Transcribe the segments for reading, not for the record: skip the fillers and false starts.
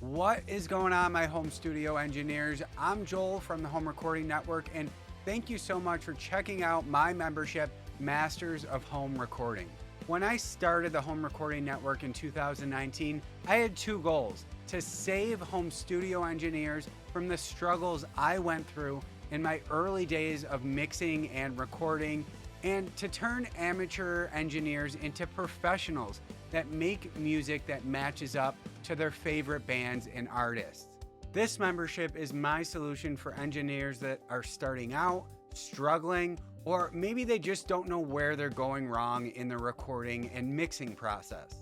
What is going on, my home studio engineers? I'm Joel from the Home Recording Network, and thank you so much for checking out my membership, Masters of Home Recording. When I started the Home Recording Network in 2019, I had two goals: to save home studio engineers from the struggles I went through in my early days of mixing and recording, and to turn amateur engineers into professionals that make music that matches up to their favorite bands and artists. This membership is my solution for engineers that are starting out, struggling, or maybe they just don't know where they're going wrong in the recording and mixing process.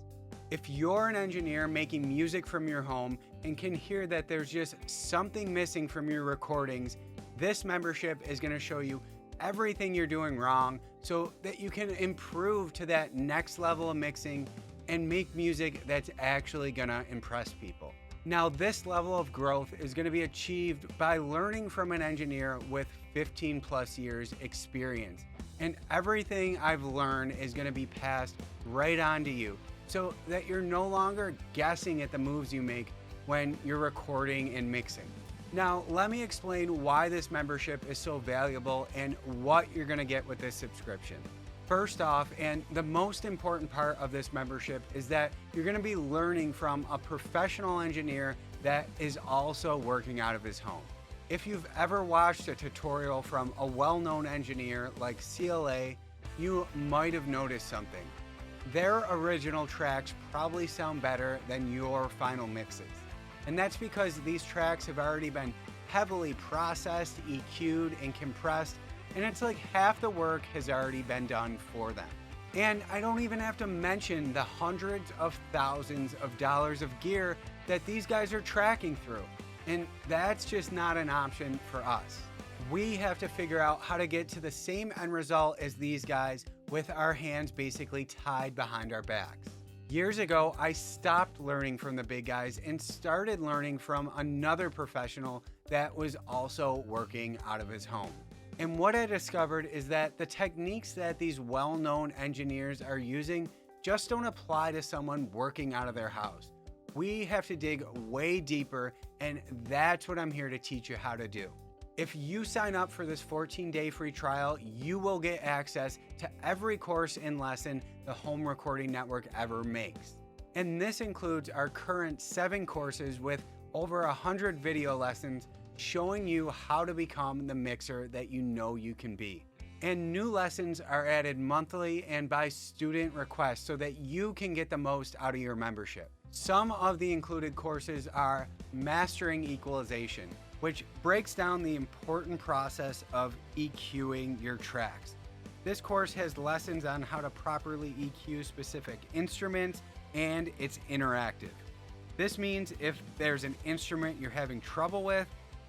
If you're an engineer making music from your home and can hear that there's just something missing from your recordings, this membership is going to show you everything you're doing wrong so that you can improve to that next level of mixing and make music that's actually gonna impress people. Now, this level of growth is gonna be achieved by learning from an engineer with 15 plus years experience. And everything I've learned is gonna be passed right on to you so that you're no longer guessing at the moves you make when you're recording and mixing. Now, let me explain why this membership is so valuable and what you're gonna get with this subscription. First off, and the most important part of this membership, is that you're going to be learning from a professional engineer that is also working out of his home. If you've ever watched a tutorial from a well-known engineer like CLA, you might have noticed something. Their original tracks probably sound better than your final mixes. And that's because these tracks have already been heavily processed, EQ'd, and compressed, and it's like half the work has already been done for them. And I don't even have to mention the hundreds of thousands of dollars of gear that these guys are tracking through. And that's just not an option for us. We have to figure out how to get to the same end result as these guys with our hands basically tied behind our backs. Years ago, I stopped learning from the big guys and started learning from another professional that was also working out of his home. And what I discovered is that the techniques that these well-known engineers are using just don't apply to someone working out of their house. We have to dig way deeper, and that's what I'm here to teach you how to do. If you sign up for this 14-day free trial, you will get access to every course and lesson the Home Recording Network ever makes. And this includes our current 7 courses with over 100 video lessons showing you how to become the mixer that you know you can be. And new lessons are added monthly and by student request so that you can get the most out of your membership. Some of the included courses are Mastering Equalization, which breaks down the important process of EQing your tracks. This course has lessons on how to properly EQ specific instruments, and it's interactive. This means if there's an instrument you're having trouble with,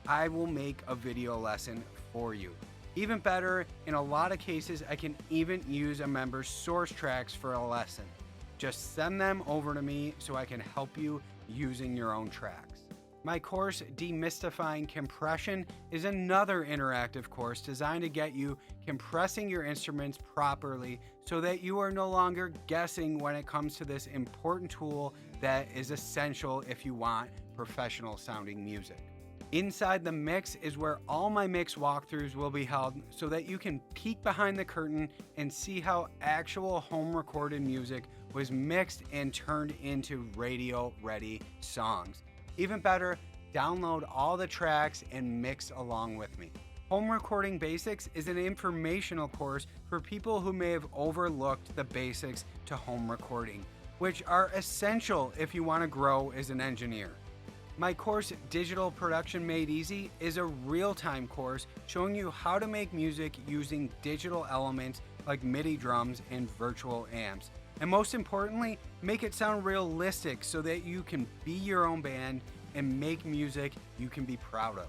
I will make a video lesson for you. Even better, in a lot of cases, I can even use a member's source tracks for a lesson. Just send them over to me so I can help you using your own tracks. My course, Demystifying Compression, is another interactive course designed to get you compressing your instruments properly so that you are no longer guessing when it comes to this important tool that is essential if you want professional sounding music. Inside the mix is where all my mix walkthroughs will be held so that you can peek behind the curtain and see how actual home recorded music was mixed and turned into radio ready songs. Even better, download all the tracks and mix along with me. Home Recording Basics is an informational course for people who may have overlooked the basics to home recording, which are essential if you want to grow as an engineer. My course, Digital Production Made Easy, is a real-time course showing you how to make music using digital elements like MIDI drums and virtual amps. And most importantly, make it sound realistic so that you can be your own band and make music you can be proud of.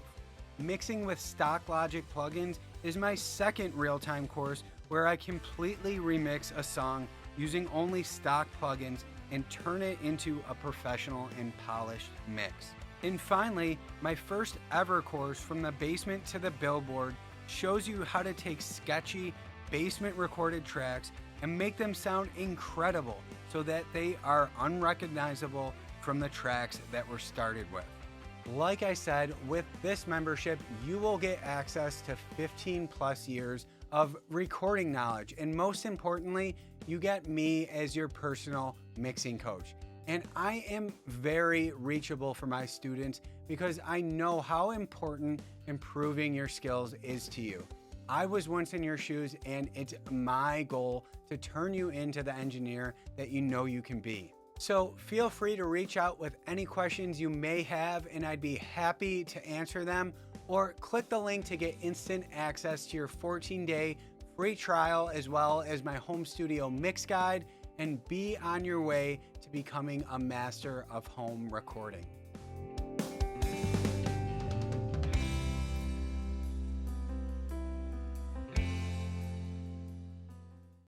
Mixing with stock Logic plugins is my second real-time course where I completely remix a song using only stock plugins and turn it into a professional and polished mix. And finally, my first ever course, From the Basement to the Billboard, shows you how to take sketchy basement recorded tracks and make them sound incredible so that they are unrecognizable from the tracks that we're started with. Like I said, with this membership, you will get access to 15 plus years of recording knowledge. And most importantly, you get me as your personal mixing coach. And I am very reachable for my students because I know how important improving your skills is to you. I was once in your shoes, and it's my goal to turn you into the engineer that you know you can be. So feel free to reach out with any questions you may have, and I'd be happy to answer them. Or click the link to get instant access to your 14-day free trial, as well as my home studio mix guide, and be on your way to becoming a master of home recording.